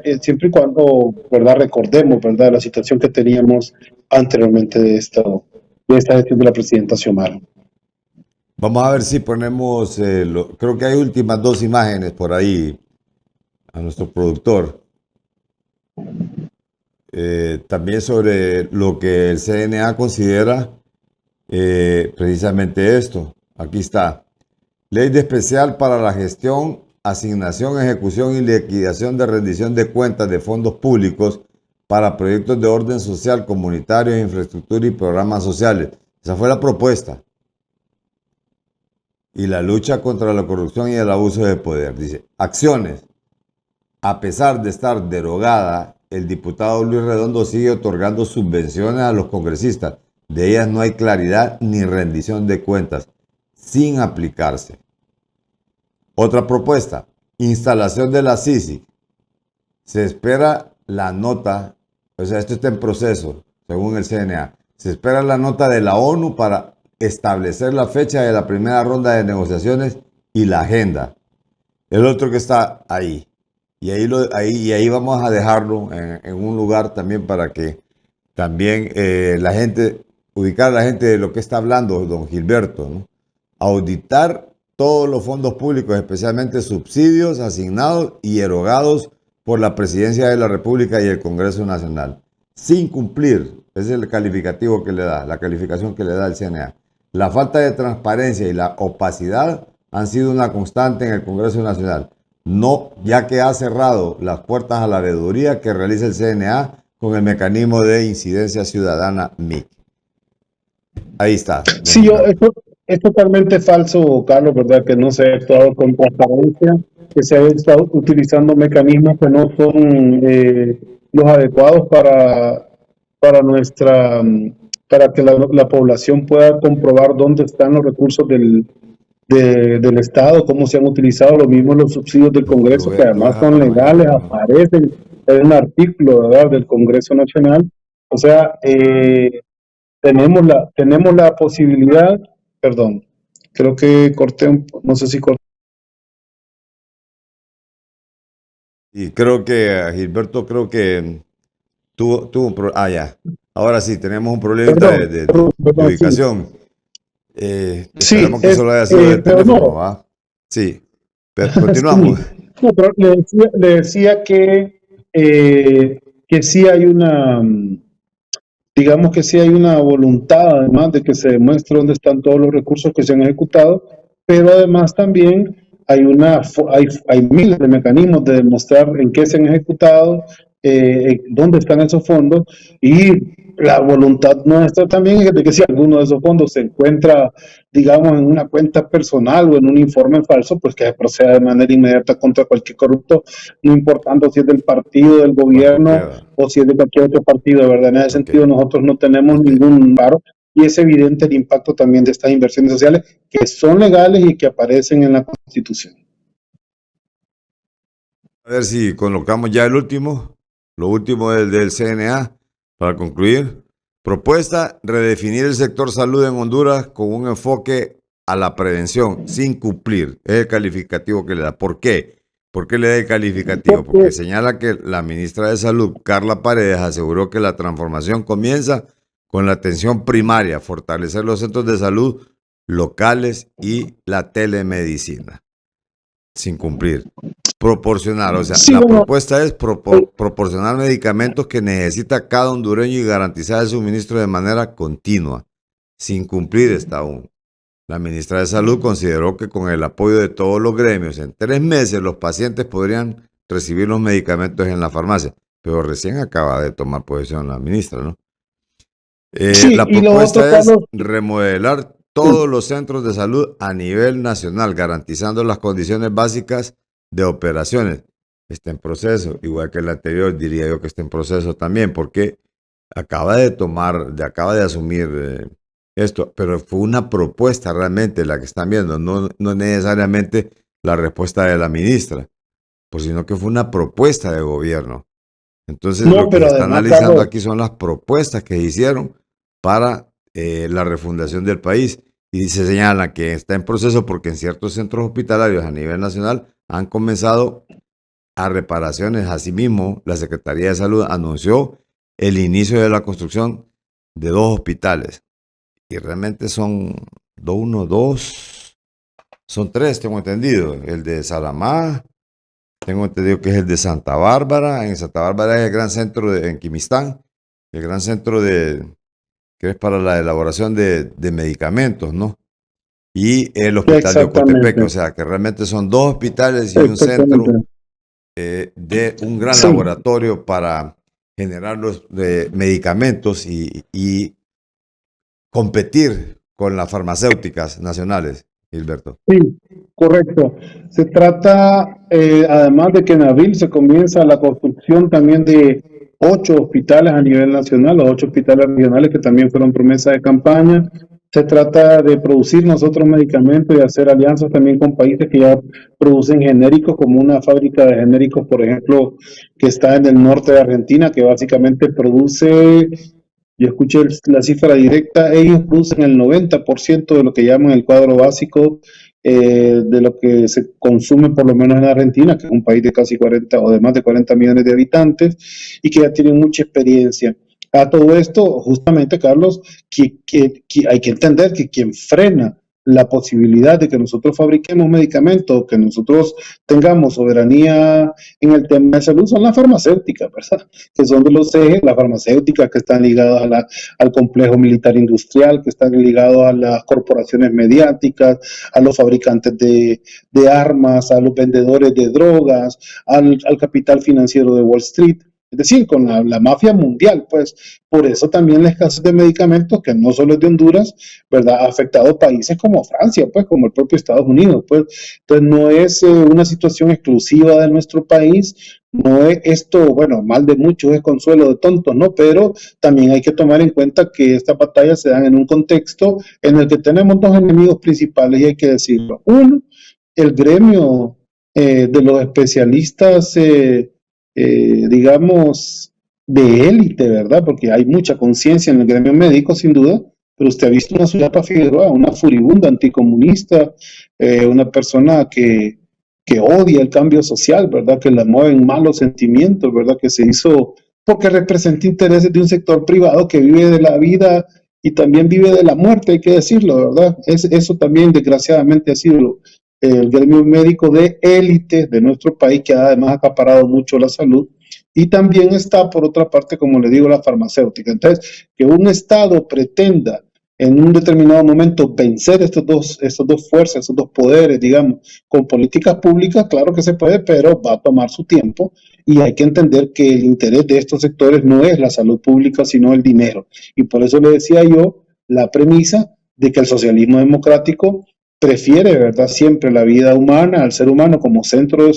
¿verdad?, recordemos, ¿verdad?, la situación que teníamos anteriormente de esta gestión de la presidenta Xiomara. Vamos a ver si ponemos, creo que hay últimas dos imágenes por ahí a nuestro productor. También sobre lo que el CNA considera precisamente esto. Aquí está. Ley de especial para la gestión, asignación, ejecución y liquidación de rendición de cuentas de fondos públicos para proyectos de orden social, comunitario, infraestructura y programas sociales. Esa fue la propuesta. Y la lucha contra la corrupción y el abuso de poder. Dice, acciones. A pesar de estar derogada, el diputado Luis Redondo sigue otorgando subvenciones a los congresistas. De ellas no hay claridad ni rendición de cuentas, sin aplicarse. Otra propuesta, instalación de la CICIG. Se espera la nota, esto está en proceso, según el CNA. Se espera la nota de la ONU para establecer la fecha de la primera ronda de negociaciones y la agenda. El otro que está ahí. Y ahí vamos a dejarlo en un lugar también para que también ubicar a la gente de lo que está hablando don Gilberto, ¿no? Auditar todos los fondos públicos, especialmente subsidios asignados y erogados por la Presidencia de la República y el Congreso Nacional, sin cumplir. Ese es el calificativo que le da, la calificación que le da el CNA. La falta de transparencia y la opacidad han sido una constante en el Congreso Nacional. no, ya que ha cerrado las puertas a la veeduría que realiza el CNA con el mecanismo de incidencia ciudadana MIC. Ahí está, don Sí, Gilberto. esto es totalmente falso, Carlos, ¿verdad? Que no se ha actuado con transparencia, que se ha estado utilizando mecanismos que no son los adecuados para para que la población pueda comprobar dónde están los recursos del Estado, cómo se han utilizado, lo mismo los subsidios del Lo Congreso, que lo además deja son para legales, mañana, ¿no? aparecen en un artículo, ¿verdad?, del Congreso Nacional. O sea, tenemos la posibilidad, perdón, creo que corté, no sé si corté. Y creo que Gilberto, creo que tuvo un problema. Ah, ya. Ahora sí, tenemos un problemita Perdón, de perdón, sí. ubicación. Sí, Esperemos que solo haya sido de pero teléfono, no, ¿va? Sí, pero continuamos. sí. No, pero le decía que sí hay digamos que sí hay una voluntad, además de que se demuestre dónde están todos los recursos que se han ejecutado, pero además también hay miles de mecanismos de demostrar en qué se han ejecutado, dónde están esos fondos, y la voluntad nuestra también es de que si alguno de esos fondos se encuentra, digamos, en una cuenta personal o en un informe falso, pues que se proceda de manera inmediata contra cualquier corrupto, no importando si es del partido, del gobierno Cualquiera. o si es de cualquier otro partido, de verdad. En ese Ok, sentido, nosotros no tenemos ok. ningún paro, y es evidente el impacto también de estas inversiones sociales que son legales y que aparecen en la Constitución. A ver si colocamos ya el último, lo último del CNA, para concluir. Propuesta, redefinir el sector salud en Honduras con un enfoque a la prevención, sin cumplir. Es el calificativo que le da. ¿Por qué? ¿Por qué le da el calificativo? Porque Porque, señala que la ministra de Salud, Carla Paredes, aseguró que la transformación comienza con la atención primaria, fortalecer los centros de salud locales y la telemedicina. Sin cumplir. Proporcionar, o sea, sí, la bueno, propuesta es eh, proporcionar medicamentos que necesita cada hondureño y garantizar el suministro de manera continua. Sin cumplir está aún. La ministra de Salud consideró que con el apoyo de todos los gremios, en 3 meses los pacientes podrían recibir los medicamentos en la farmacia. Pero recién acaba de tomar posesión la ministra, ¿no? sí, La y lo otro, propuesta es Carlos, remodelar todos los centros de salud a nivel nacional, garantizando las condiciones básicas de operaciones. Está en proceso, igual que el anterior, diría yo que está en proceso también, porque acaba de asumir esto, pero fue una propuesta realmente la que están viendo, no necesariamente la respuesta de la ministra, por sino que fue una propuesta de gobierno. Entonces, no, lo que se pero está además, analizando Carlos, aquí son las propuestas que hicieron para la refundación del país. Y se señala que está en proceso porque en ciertos centros hospitalarios a nivel nacional han comenzado a reparaciones. Asimismo, la Secretaría de Salud anunció el inicio de la construcción de 2 hospitales. Y realmente son dos, son 3, tengo entendido. El de Salamá, tengo entendido que es el de Santa Bárbara. En Santa Bárbara es el gran centro en Quimistán, el gran centro que es para la elaboración de medicamentos, ¿no? Y el hospital de Ocotepeque, o exactamente, sea, que realmente son 2 hospitales y un exactamente. centro de un gran Sí, laboratorio para generar los medicamentos y competir con las farmacéuticas nacionales, Gilberto. sí, correcto. Se trata, además de que en abril se comienza la construcción también de 8 hospitales a nivel nacional, los 8 hospitales regionales que también fueron promesa de campaña. Se trata de producir nosotros medicamentos y hacer alianzas también con países que ya producen genéricos, como una fábrica de genéricos, por ejemplo, que está en el norte de Argentina, que básicamente produce, yo escuché la cifra directa, ellos producen el 90% de lo que llaman el cuadro básico, de lo que se consume por lo menos en Argentina, que es un país de casi 40 o de más de 40 millones de habitantes, y que ya tienen mucha experiencia. A todo esto, justamente, Carlos, hay que entender que quien frena la posibilidad de que nosotros fabriquemos medicamentos, que nosotros tengamos soberanía en el tema de salud, son las farmacéuticas, ¿verdad? Que son de los ejes, las farmacéuticas que están ligadas al complejo militar industrial, que están ligados a las corporaciones mediáticas, a los fabricantes de armas, a los vendedores de drogas, al capital financiero de Wall Street. Es decir, con la mafia mundial, pues. Por eso también la escasez de medicamentos, que no solo es de Honduras, ¿verdad?, ha afectado a países como Francia, pues, como el propio Estados Unidos, pues. Entonces, no es una situación exclusiva de nuestro país, no es esto, bueno, mal de muchos es consuelo de tontos, ¿no? Pero también hay que tomar en cuenta que estas batallas se dan en un contexto en el que tenemos dos enemigos principales, y hay que decirlo. Uno, el gremio de los especialistas, digamos, de élite, ¿verdad? Porque hay mucha conciencia en el gremio médico, sin duda, pero usted ha visto una Suyapa Figueroa, una furibunda anticomunista, una persona que odia el cambio social, ¿verdad? Que la mueven malos sentimientos, ¿verdad? Que se hizo porque representa intereses de un sector privado que vive de la vida y también vive de la muerte, hay que decirlo, ¿verdad? Eso también, desgraciadamente, ha sido el gremio médico de élite de nuestro país, que además ha acaparado mucho la salud, y también está, por otra parte, como le digo, la farmacéutica. Entonces, que un Estado pretenda en un determinado momento vencer estas dos fuerzas, estos dos poderes, digamos, con políticas públicas, claro que se puede, pero va a tomar su tiempo, y hay que entender que el interés de estos sectores no es la salud pública, sino el dinero. Y por eso le decía yo la premisa de que el socialismo democrático prefiere, ¿verdad?, siempre la vida humana, al ser humano como centro de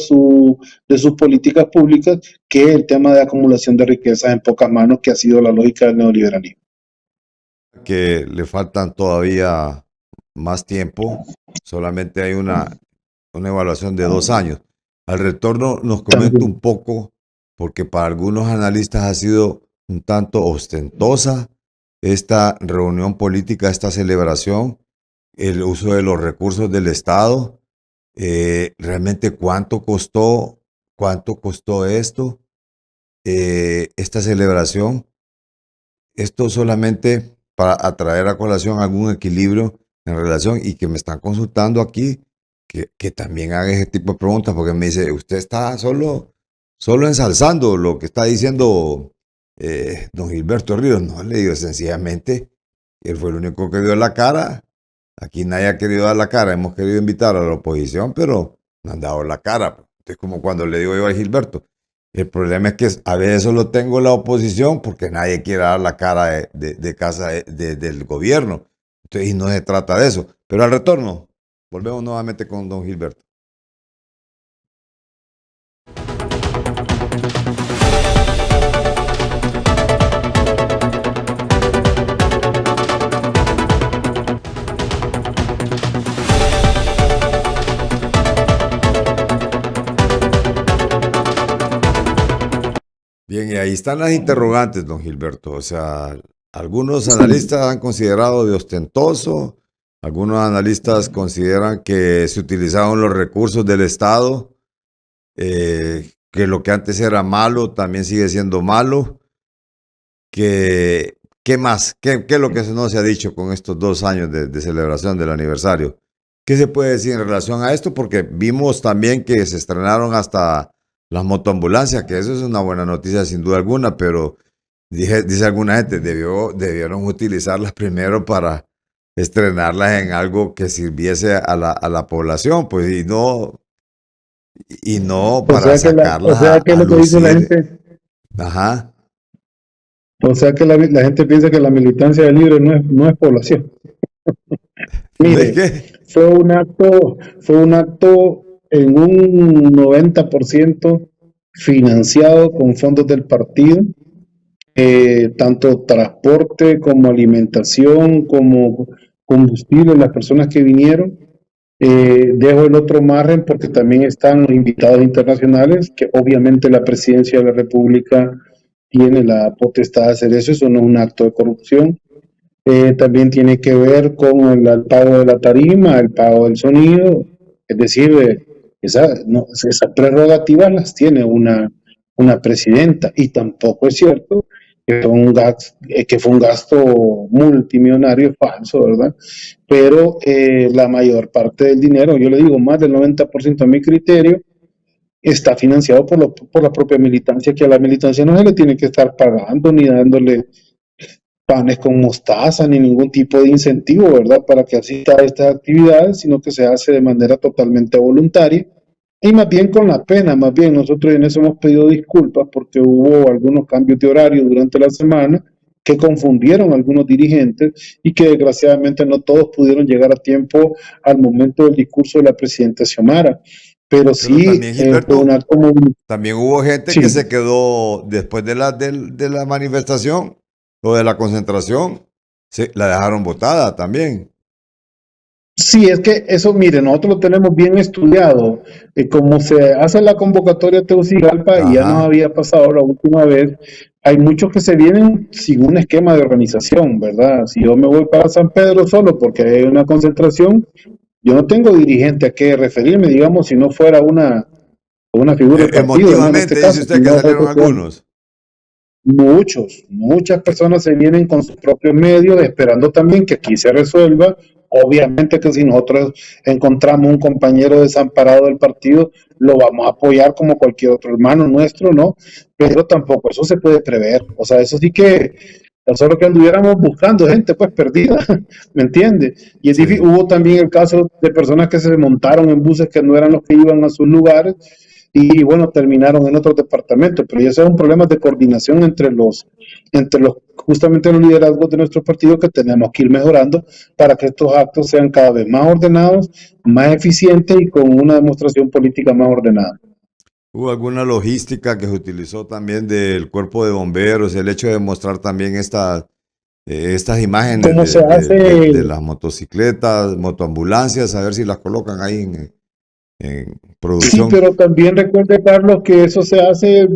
sus políticas públicas, que el tema de acumulación de riquezas en pocas manos, que ha sido la lógica del neoliberalismo. Que le faltan todavía más tiempo, solamente hay una evaluación de 2 años. Al retorno nos comenta un poco, porque para algunos analistas ha sido un tanto ostentosa esta reunión política, esta celebración, el uso de los recursos del Estado. Realmente cuánto costó esto, esta celebración. Esto solamente para atraer a colación algún equilibrio en relación, y que me están consultando aquí, que también haga ese tipo de preguntas, porque me dice, usted está solo ensalzando lo que está diciendo don Gilberto Ríos. No, le digo, sencillamente, él fue el único que dio la cara. Aquí nadie ha querido dar la cara. Hemos querido invitar a la oposición, pero no han dado la cara. Es como cuando le digo yo a Gilberto, el problema es que a veces solo tengo la oposición porque nadie quiere dar la cara del gobierno. Entonces, y no se trata de eso. Pero al retorno, volvemos nuevamente con don Gilberto. Bien, y ahí están las interrogantes, don Gilberto. O sea, algunos analistas han considerado de ostentoso, algunos analistas consideran que se utilizaron los recursos del Estado, que lo que antes era malo también sigue siendo malo. ¿Qué más? ¿Qué es lo que no se ha dicho con estos 2 años de celebración del aniversario? ¿Qué se puede decir en relación a esto? Porque vimos también que se estrenaron hasta las motoambulancias, que eso es una buena noticia sin duda alguna, pero dice alguna gente, debieron utilizarlas primero para estrenarlas en algo que sirviese a la población, pues, y no para sacarlas. O sea que lo que dice la gente. Ajá. O sea que la gente piensa que la militancia del libre no es población. Mire, fue un acto en un 90% financiado con fondos del partido, tanto transporte como alimentación, como combustible, las personas que vinieron. Dejo el otro margen porque también están los invitados internacionales, que obviamente la presidencia de la República tiene la potestad de hacer eso no es un acto de corrupción. También tiene que ver con el pago de la tarima, el pago del sonido, es decir, esas prerrogativas las tiene una presidenta, y tampoco es cierto que fue un gasto multimillonario falso, ¿verdad? Pero la mayor parte del dinero, yo le digo, más del 90% a mi criterio, está financiado por la propia militancia, que a la militancia no se le tiene que estar pagando ni dándole panes con mostaza ni ningún tipo de incentivo, ¿verdad? Para que asista a estas actividades, sino que se hace de manera totalmente voluntaria y más bien con la pena. Más bien nosotros en eso hemos pedido disculpas porque hubo algunos cambios de horario durante la semana que confundieron a algunos dirigentes y que desgraciadamente no todos pudieron llegar a tiempo al momento del discurso de la presidenta Xiomara. Pero Pero sí también, fue Gilberto, una como también hubo gente sí. que se quedó después de la manifestación o de la concentración, la dejaron botada también. Sí, es que eso, mire, nosotros lo tenemos bien estudiado. Como se hace la convocatoria Tegucigalpa y ya nos Ajá. había pasado la última vez, hay muchos que se vienen sin un esquema de organización, ¿verdad? Si yo me voy para San Pedro solo porque hay una concentración, yo no tengo dirigente a qué referirme, digamos, si no fuera una figura del partido, ¿no? En este Emotivamente dice caso, usted que salieron algunos. muchas personas se vienen con sus propios medios esperando también que aquí se resuelva. Obviamente que si nosotros encontramos un compañero desamparado del partido, lo vamos a apoyar como cualquier otro hermano nuestro, ¿no? Pero tampoco eso se puede prever. O sea, eso sí que, solo que anduviéramos buscando gente pues perdida, ¿me entiende? Y es Sí. hubo también el caso de personas que se montaron en buses que no eran los que iban a sus lugares y bueno, terminaron en otros departamentos, pero ya son problemas de coordinación justamente los liderazgos de nuestro partido que tenemos que ir mejorando para que estos actos sean cada vez más ordenados, más eficientes y con una demostración política más ordenada. Hubo alguna logística que se utilizó también del cuerpo de bomberos, el hecho de mostrar también estas imágenes ¿Cómo se de hace? las motocicletas, motoambulancias, a ver si las colocan ahí en Sí, producción. pero también recuerde, Carlos, que eso se hace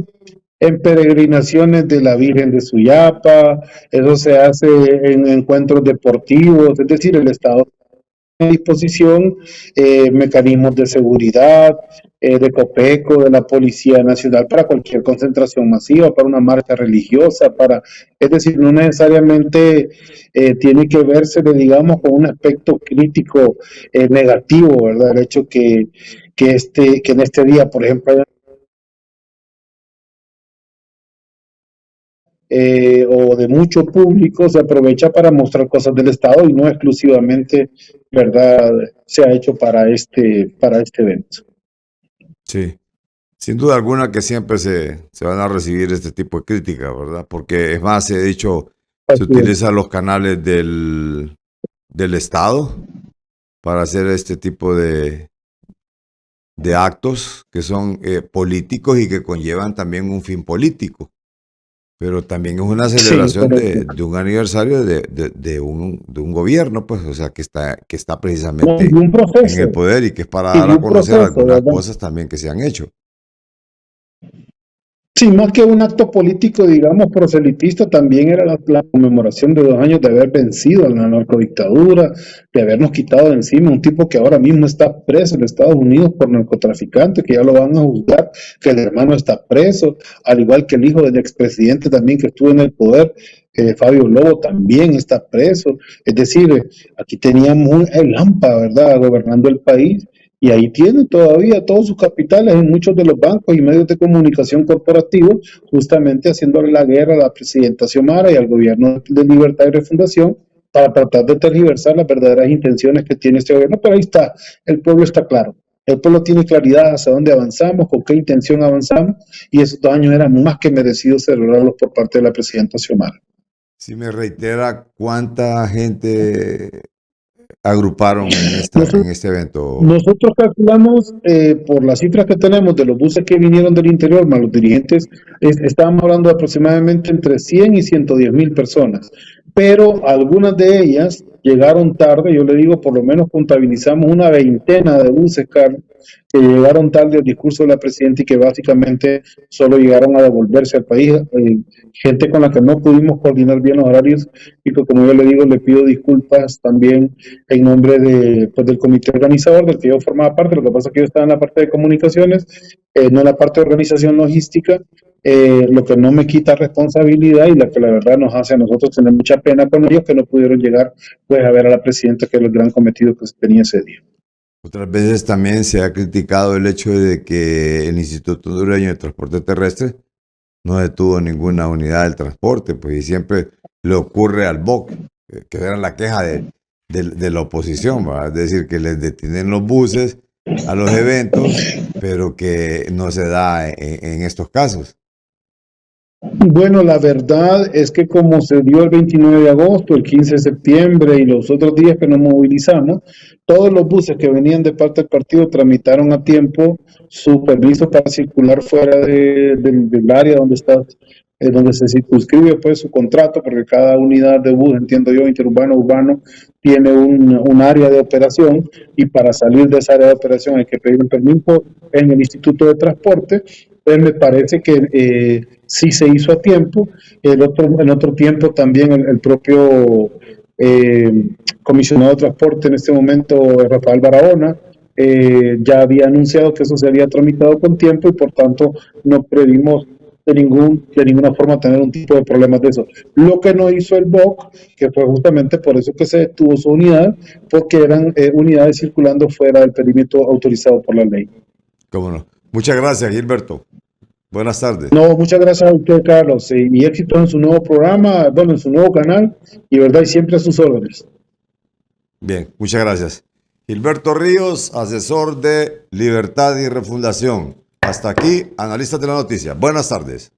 en peregrinaciones de la Virgen de Suyapa, eso se hace en encuentros deportivos, es decir, el Estado a disposición mecanismos de seguridad, de COPECO, de la Policía Nacional para cualquier concentración masiva, para una marcha religiosa, es decir, no necesariamente tiene que verse, digamos, con un aspecto crítico negativo, ¿verdad? El hecho que en este día, por ejemplo, o de mucho público se aprovecha para mostrar cosas del Estado y no exclusivamente, ¿verdad? Se ha hecho para este evento. Sí, sin duda alguna que siempre se van a recibir este tipo de críticas, ¿verdad? Porque es más, he dicho, se Así es. utilizan los canales del Estado para hacer este tipo de actos que son políticos y que conllevan también un fin político. Pero también es una Sí, celebración correcto. de un aniversario de un gobierno, pues, o sea, que está No, y precisamente un en el proceso, poder y que es para y dar a un conocer proceso, algunas ¿verdad? cosas también que se han hecho. Sí, más que un acto político, digamos, proselitista, también era la conmemoración de 2 años de haber vencido a la narcodictadura, de habernos quitado de encima un tipo que ahora mismo está preso en Estados Unidos por narcotraficante, que ya lo van a juzgar, que el hermano está preso, al igual que el hijo del expresidente también que estuvo en el poder, Fabio Lobo también está preso. Es decir, aquí teníamos el AMPA, ¿verdad?, gobernando el país. Y ahí tiene todavía todos sus capitales en muchos de los bancos y medios de comunicación corporativos, justamente haciéndole la guerra a la presidenta Xiomara y al gobierno de Libertad y Refundación para tratar de tergiversar las verdaderas intenciones que tiene este gobierno. Pero ahí está, el pueblo está claro. El pueblo tiene claridad hacia dónde avanzamos, con qué intención avanzamos, y esos 2 años eran más que merecidos celebrarlos por parte de la presidenta Xiomara. Si me reitera cuánta gente agruparon Nosotros, en este evento. Nosotros calculamos, por las cifras que tenemos de los buses que vinieron del interior, más los dirigentes, estábamos hablando de aproximadamente entre 100 y 110,000 personas, pero algunas de ellas llegaron tarde. Yo le digo, por lo menos contabilizamos una veintena de buses, Carlos, que llegaron tarde al discurso de la presidenta y que básicamente solo llegaron a devolverse al país. Gente con la que no pudimos coordinar bien los horarios y que, como yo le digo, le pido disculpas también en nombre pues, del comité organizador del que yo formaba parte. Lo que pasa es que yo estaba en la parte de comunicaciones, no en la parte de organización logística, lo que no me quita responsabilidad y la que la verdad nos hace a nosotros tener mucha pena con ellos que no pudieron llegar pues a ver a la presidenta, que era el gran cometido que se tenía ese día. Otras veces también se ha criticado el hecho de que el Instituto Hondureño de Transporte Terrestre no detuvo ninguna unidad del transporte, pues y siempre le ocurre al BOC, que era la queja de la oposición, ¿verdad? Es decir, que les detienen los buses a los eventos, pero que no se da en estos casos. Bueno, la verdad es que como se dio el 29 de agosto, el 15 de septiembre y los otros días que nos movilizamos, todos los buses que venían de parte del partido tramitaron a tiempo su permiso para circular fuera del área donde está, donde se circunscribe pues su contrato, porque cada unidad de bus, entiendo yo, interurbano, urbano, tiene un área de operación y para salir de esa área de operación hay que pedir un permiso en el Instituto de Transporte. Pues me parece que sí se hizo a tiempo. En otro tiempo también el propio comisionado de transporte en este momento, Rafael Barahona, ya había anunciado que eso se había tramitado con tiempo y por tanto no previmos de ninguna forma tener un tipo de problemas de eso. Lo que no hizo el BOC, que fue justamente por eso que se detuvo su unidad, porque eran unidades circulando fuera del perímetro autorizado por la ley. ¿Cómo no? Muchas gracias, Gilberto. Buenas tardes. No, muchas gracias a usted, Carlos, y éxito en su nuevo programa, bueno, en su nuevo canal, y verdad, y siempre a sus órdenes. Bien, muchas gracias. Gilberto Ríos, asesor de Libertad y Refundación. Hasta aquí, analistas de la noticia. Buenas tardes.